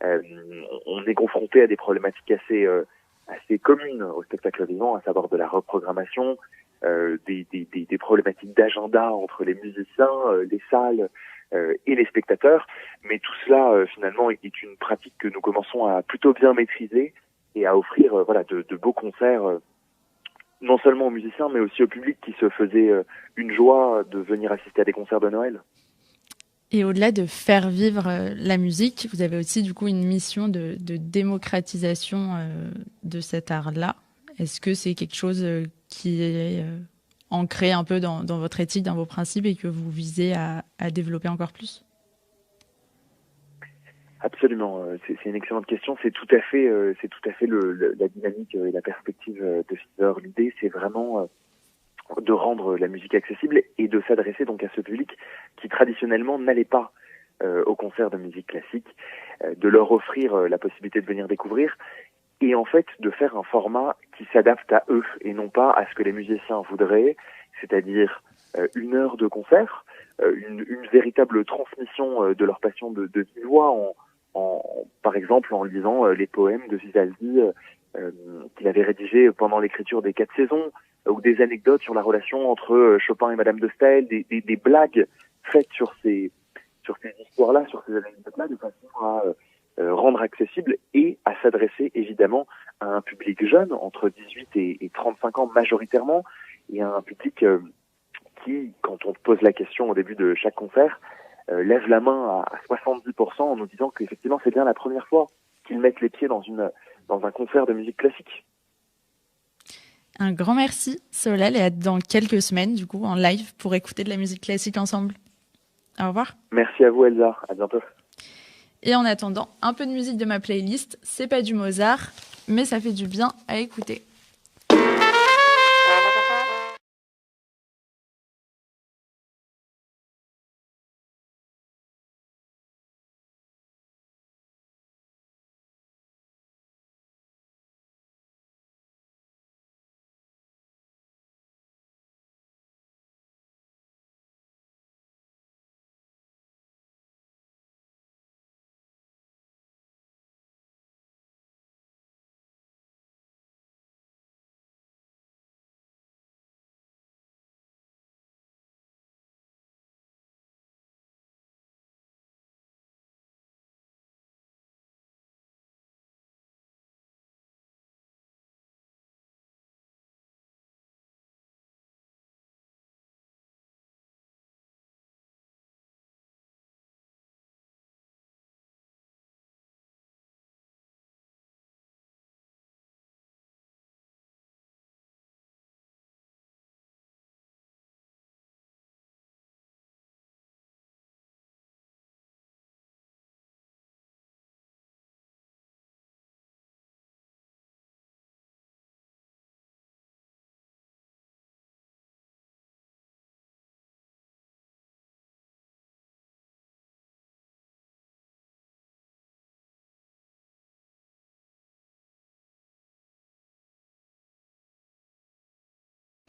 on est confronté à des problématiques assez communes au spectacle vivant, à savoir de la reprogrammation, des problématiques d'agenda entre les musiciens, les salles et les spectateurs. Mais tout cela, finalement, est une pratique que nous commençons à plutôt bien maîtriser et à offrir de beaux concerts non seulement aux musiciens, mais aussi au public qui se faisait une joie de venir assister à des concerts de Noël. Et au-delà de faire vivre la musique, vous avez aussi du coup une mission de démocratisation de cet art-là. Est-ce que c'est quelque chose qui est ancré un peu dans votre éthique, dans vos principes et que vous visez à développer encore plus? Absolument, c'est une excellente question. C'est tout à fait la dynamique et la perspective de Fever. L'idée, c'est vraiment de rendre la musique accessible et de s'adresser donc à ce public qui traditionnellement n'allait pas au concert de musique classique, de leur offrir la possibilité de venir découvrir et en fait de faire un format qui s'adapte à eux et non pas à ce que les musiciens voudraient, c'est-à-dire 1 heure de concert, une véritable transmission de leur passion de vive voix par exemple en lisant les poèmes de Vivaldi qu'il avait rédigés pendant l'écriture des 4 saisons, ou des anecdotes sur la relation entre Chopin et Madame de Staël, des blagues faites sur ces histoires-là, sur ces anecdotes-là, de façon à rendre accessible et à s'adresser évidemment à un public jeune, entre 18 et 35 ans majoritairement, et à un public qui, quand on pose la question au début de chaque concert, lève la main à 70% en nous disant qu'effectivement c'est bien la première fois qu'ils mettent les pieds dans un concert de musique classique. Un grand merci, Solal, et à dans quelques semaines, du coup, en live pour écouter de la musique classique ensemble. Au revoir. Merci à vous, Elsa. À bientôt. Et en attendant, un peu de musique de ma playlist. C'est pas du Mozart, mais ça fait du bien à écouter.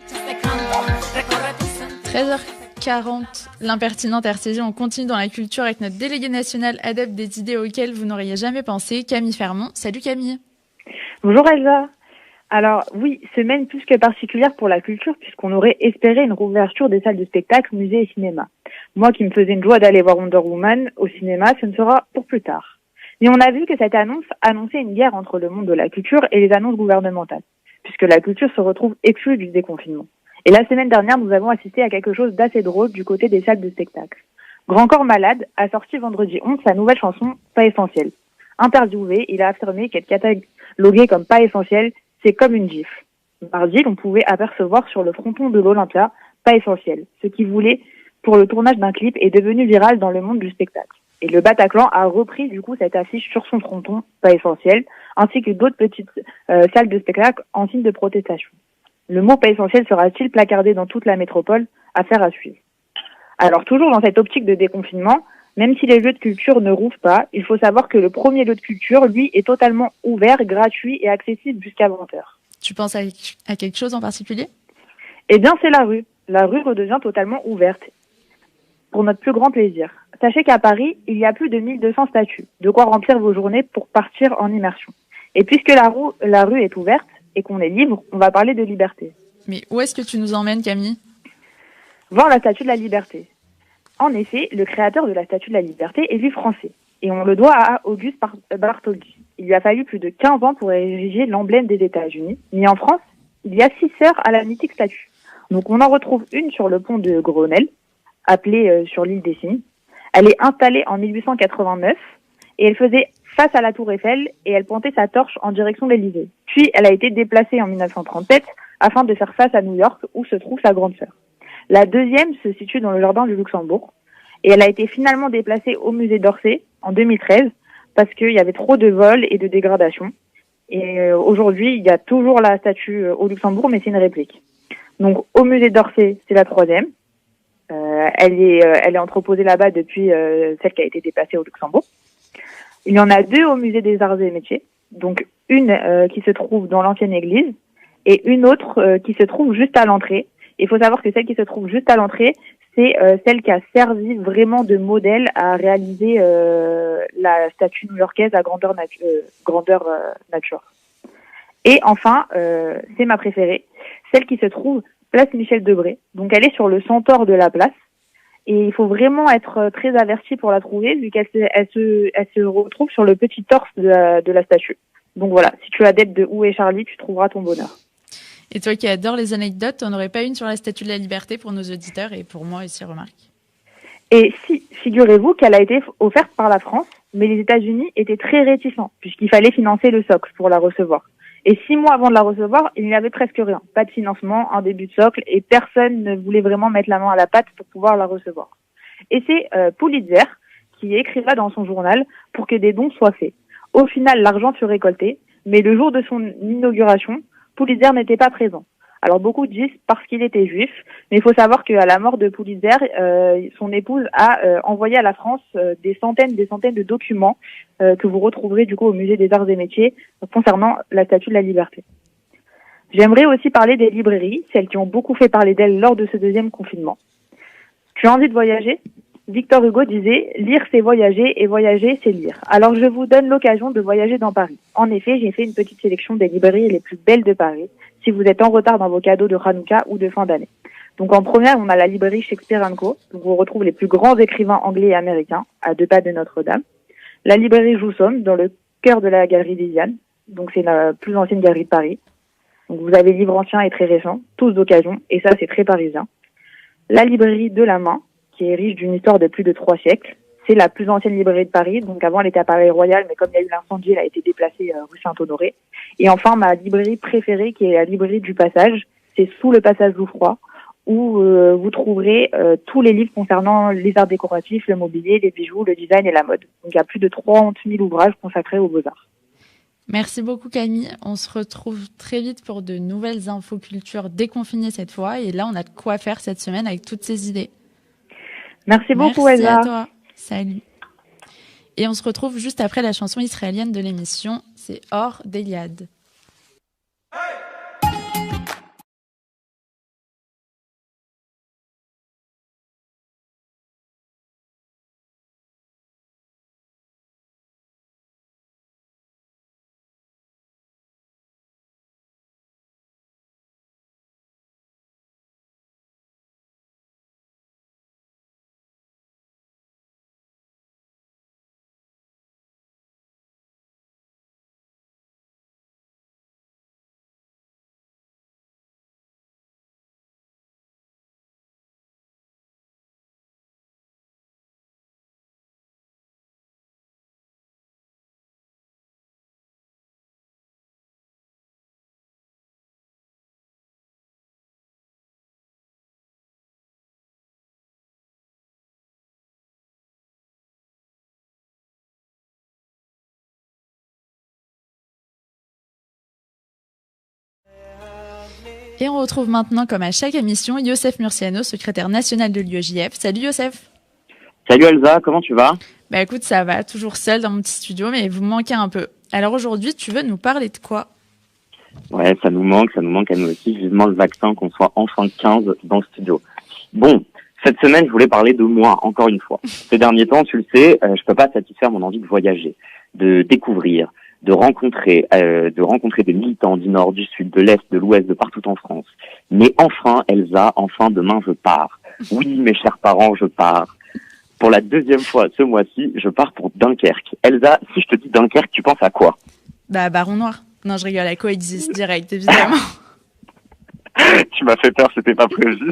« 13h40, l'impertinente RCG, on continue dans la culture avec notre déléguée nationale adepte des idées auxquelles vous n'auriez jamais pensé, Camille Fermont. Salut Camille. Bonjour Elsa. Alors oui, semaine plus que particulière pour la culture puisqu'on aurait espéré une réouverture des salles de spectacle, musées et cinéma. Moi qui me faisais une joie d'aller voir Wonder Woman au cinéma, ce ne sera pour plus tard. Mais on a vu que cette annonce annonçait une guerre entre le monde de la culture et les annonces gouvernementales, puisque la culture se retrouve exclue du déconfinement. Et la semaine dernière, nous avons assisté à quelque chose d'assez drôle du côté des salles de spectacle. Grand Corps Malade a sorti vendredi 11 sa nouvelle chanson « Pas essentiel ». Interviewé, il a affirmé qu'être catalogué comme pas essentiel, c'est comme une gifle. Mardi, l'on pouvait apercevoir sur le fronton de l'Olympia « Pas essentiel », ce qu'il voulait pour le tournage d'un clip est devenu viral dans le monde du spectacle. Et le Bataclan a repris du coup cette affiche sur son fronton « Pas essentiel », ainsi que d'autres petites salles de spectacle en signe de protestation. Le mot pas essentiel sera-t-il placardé dans toute la métropole? Affaire à suivre. Alors, toujours dans cette optique de déconfinement, même si les lieux de culture ne rouvrent pas, il faut savoir que le premier lieu de culture, lui, est totalement ouvert, gratuit et accessible jusqu'à 20h. Tu penses à quelque chose en particulier? Eh bien, c'est la rue. La rue redevient totalement ouverte, pour notre plus grand plaisir. Sachez qu'à Paris, il y a plus de 1200 statues, de quoi remplir vos journées pour partir en immersion. Et puisque la rue est ouverte, et qu'on est libre, on va parler de liberté. Mais où est-ce que tu nous emmènes, Camille? Voir la Statue de la Liberté. En effet, le créateur de la Statue de la Liberté est lui français, et on le doit à Auguste Bartholdi. Il lui a fallu plus de 15 ans pour ériger l'emblème des États-Unis, mis en France il y a 6 sœurs à la mythique statue. Donc on en retrouve une sur le pont de Grenelle, appelée sur l'île des Cygnes. Elle est installée en 1889 et elle faisait face à la tour Eiffel et elle pointait sa torche en direction de l'Élysée. Puis elle a été déplacée en 1937 afin de faire face à New York où se trouve sa grande sœur. La deuxième se situe dans le jardin du Luxembourg et elle a été finalement déplacée au musée d'Orsay en 2013 parce qu'il y avait trop de vols et de dégradations. Et aujourd'hui, il y a toujours la statue au Luxembourg, mais c'est une réplique. Donc au musée d'Orsay, c'est la troisième. Elle est entreposée là-bas depuis celle qui a été déplacée au Luxembourg. Il y en a 2 au musée des Arts et Métiers. Donc une qui se trouve dans l'ancienne église et une autre qui se trouve juste à l'entrée. Il faut savoir que celle qui se trouve juste à l'entrée, c'est celle qui a servi vraiment de modèle à réaliser la statue new-yorkaise à grandeur nature. Et enfin, c'est ma préférée, celle qui se trouve place Michel Debré. Donc elle est sur le centaure de la place. Et il faut vraiment être très averti pour la trouver, vu qu'elle se retrouve sur le petit torse de la statue. Donc voilà, si tu es adepte de Où est Charlie, tu trouveras ton bonheur. Et toi qui adores les anecdotes, on n'aurait pas une sur la Statue de la Liberté pour nos auditeurs et pour moi aussi, remarque. Et si, figurez-vous qu'elle a été offerte par la France, mais les États-Unis étaient très réticents, puisqu'il fallait financer le socle pour la recevoir. Et 6 mois avant de la recevoir, il n'y avait presque rien. Pas de financement, un début de socle, et personne ne voulait vraiment mettre la main à la pâte pour pouvoir la recevoir. Et c'est Pulitzer qui écriva dans son journal pour que des dons soient faits. Au final, l'argent fut récolté, mais le jour de son inauguration, Pulitzer n'était pas présent. Alors beaucoup disent parce qu'il était juif, mais il faut savoir qu'à la mort de Pulitzer, son épouse a envoyé à la France des centaines de documents que vous retrouverez du coup au musée des Arts et Métiers concernant la Statue de la Liberté. J'aimerais aussi parler des librairies, celles qui ont beaucoup fait parler d'elles lors de ce deuxième confinement. Tu as envie de voyager ? Victor Hugo disait « Lire, c'est voyager, et voyager, c'est lire ». Alors, je vous donne l'occasion de voyager dans Paris. En effet, j'ai fait une petite sélection des librairies les plus belles de Paris, si vous êtes en retard dans vos cadeaux de Hanouka ou de fin d'année. Donc, en première, on a la librairie Shakespeare & Co. Donc, on retrouve les plus grands écrivains anglais et américains, à 2 pas de Notre-Dame. La librairie Joussomme, dans le cœur de la galerie Lisiane. Donc, c'est la plus ancienne galerie de Paris. Donc, vous avez livres anciens et très récents, tous d'occasion, et ça, c'est très parisien. La librairie de la Main, qui est riche d'une histoire de plus de 3 siècles. C'est la plus ancienne librairie de Paris. Donc avant, elle était à Palais Royal, mais comme il y a eu l'incendie, elle a été déplacée rue Saint-Honoré. Et enfin, ma librairie préférée, qui est la librairie du Passage, c'est sous le Passage Jouffroy, où vous trouverez tous les livres concernant les arts décoratifs, le mobilier, les bijoux, le design et la mode. Donc il y a plus de 30 000 ouvrages consacrés aux beaux-arts. Merci beaucoup Camille. On se retrouve très vite pour de nouvelles infos culture déconfinées cette fois. Et là, on a de quoi faire cette semaine avec toutes ces idées. Merci beaucoup, Elsa. Merci à toi. Salut. Et on se retrouve juste après la chanson israélienne de l'émission. C'est Or d'Eliade. Et on retrouve maintenant, comme à chaque émission, Youssef Murciano, secrétaire national de l'UEJF. Salut Youssef. Salut Elsa, comment tu vas ? Bah écoute, ça va, toujours seul dans mon petit studio, mais vous me manquez un peu. Alors aujourd'hui, tu veux nous parler de quoi ? Ouais, ça nous manque à nous aussi, vivement le vaccin, qu'on soit enfin 15 dans le studio. Bon, cette semaine, je voulais parler de moi, encore une fois. Ces derniers temps, tu le sais, je peux pas satisfaire mon envie de voyager, de découvrir, de rencontrer des militants du Nord, du Sud, de l'Est, de l'Ouest, de partout en France. Mais enfin, Elsa, enfin demain, je pars. Oui, mes chers parents, je pars. Pour la 2e fois ce mois-ci, je pars pour Dunkerque. Elsa, si je te dis Dunkerque, tu penses à quoi ? Bah, Baron Noir. Non, je rigole, la coexiste direct, évidemment. Tu m'as fait peur, c'était pas prévu.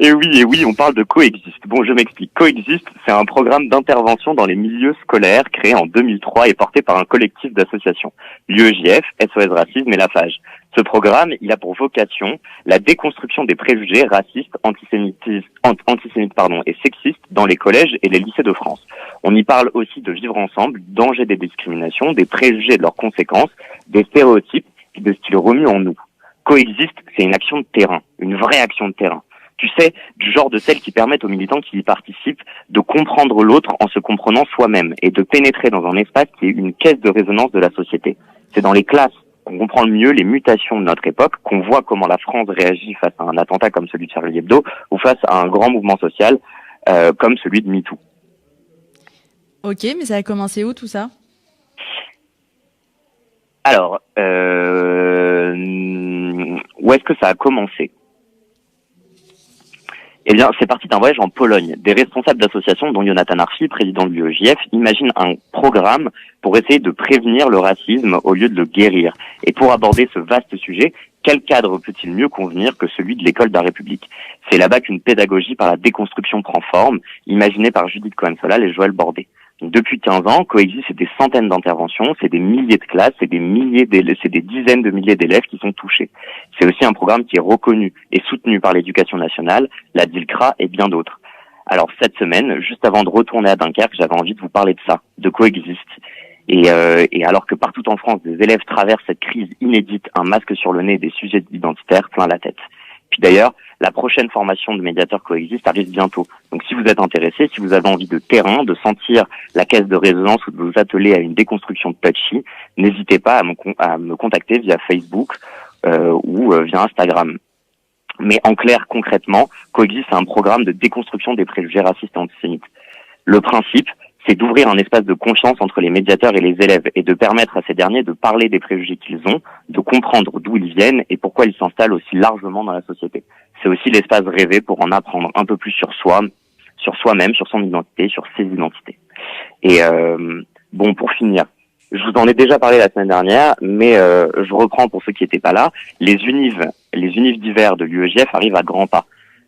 Et oui, on parle de Coexiste. Bon, je m'explique. Coexiste, c'est un programme d'intervention dans les milieux scolaires créé en 2003 et porté par un collectif d'associations, l'UEJF, SOS Racisme et la FAGE. Ce programme, il a pour vocation la déconstruction des préjugés racistes, antisémites, et sexistes dans les collèges et les lycées de France. On y parle aussi de vivre ensemble, danger des discriminations, des préjugés et de leurs conséquences, des stéréotypes et de ce qu'ils remuent en nous. Coexiste, c'est une action de terrain, une vraie action de terrain. Tu sais, du genre de celles qui permettent aux militants qui y participent de comprendre l'autre en se comprenant soi-même et de pénétrer dans un espace qui est une caisse de résonance de la société. C'est dans les classes qu'on comprend le mieux les mutations de notre époque, qu'on voit comment la France réagit face à un attentat comme celui de Charlie Hebdo ou face à un grand mouvement social comme celui de MeToo. Ok, mais ça a commencé où tout ça? Alors, où est-ce que ça a commencé? Eh bien, c'est parti d'un voyage en Pologne. Des responsables d'associations, dont Jonathan Arfi, président de l'UEJF, imaginent un programme pour essayer de prévenir le racisme au lieu de le guérir. Et pour aborder ce vaste sujet, quel cadre peut-il mieux convenir que celui de l'école de la République? C'est là-bas qu'une pédagogie par la déconstruction prend forme, imaginée par Judith Cohen-Solal et Joël Bordet. Donc, depuis 15 ans, Coexiste, c'est des centaines d'interventions, c'est des milliers de classes, c'est des dizaines de milliers d'élèves qui sont touchés. C'est aussi un programme qui est reconnu et soutenu par l'Éducation nationale, la DILCRA et bien d'autres. Alors cette semaine, juste avant de retourner à Dunkerque, j'avais envie de vous parler de ça, de Coexiste. Et alors que partout en France, des élèves traversent cette crise inédite, un masque sur le nez et des sujets identitaires plein la tête. Puis d'ailleurs, la prochaine formation de médiateur Coexiste arrive bientôt. Donc si vous êtes intéressé, si vous avez envie de terrain, de sentir la caisse de résonance ou de vous atteler à une déconstruction touchy, n'hésitez pas à me contacter via Facebook ou via Instagram. Mais en clair, concrètement, Coexiste, c'est un programme de déconstruction des préjugés racistes et antisémites. Le principe, c'est d'ouvrir un espace de confiance entre les médiateurs et les élèves et de permettre à ces derniers de parler des préjugés qu'ils ont, de comprendre d'où ils viennent et pourquoi ils s'installent aussi largement dans la société. C'est aussi l'espace rêvé pour en apprendre un peu plus sur soi, sur soi-même, sur son identité, sur ses identités. Et bon, pour finir, je vous en ai déjà parlé la semaine dernière, mais je reprends pour ceux qui n'étaient pas là. Les unives d'hiver de l'UEJF arrivent à grands pas.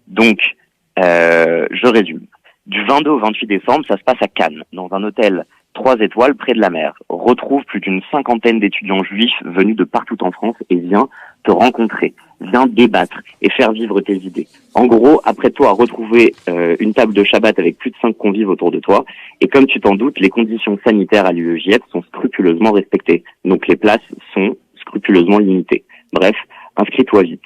Donc, je résume. Du 22 au 28 décembre, ça se passe à Cannes, dans un hôtel 3 étoiles près de la mer. Retrouve plus d'une 50aine d'étudiants juifs venus de partout en France et viens te rencontrer, viens débattre et faire vivre tes idées. En gros, apprête-toi à retrouver une table de Shabbat avec plus de 5 convives autour de toi. Et comme tu t'en doutes, les conditions sanitaires à l'UEJF sont scrupuleusement respectées. Donc les places sont scrupuleusement limitées. Bref, inscris-toi vite.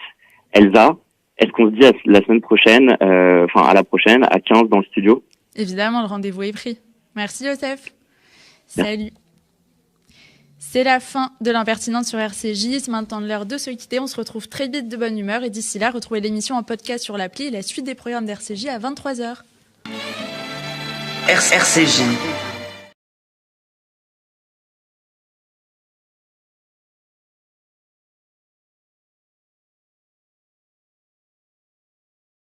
Elsa, est-ce qu'on se dit à la semaine prochaine, à la prochaine, à 15 dans le studio? Évidemment, le rendez-vous est pris. Merci Youssef. Salut. C'est la fin de l'impertinente sur RCJ. C'est maintenant l'heure de se quitter. On se retrouve très vite de bonne humeur. Et d'ici là, retrouvez l'émission en podcast sur l'appli et la suite des programmes d'RCJ à 23h. RCJ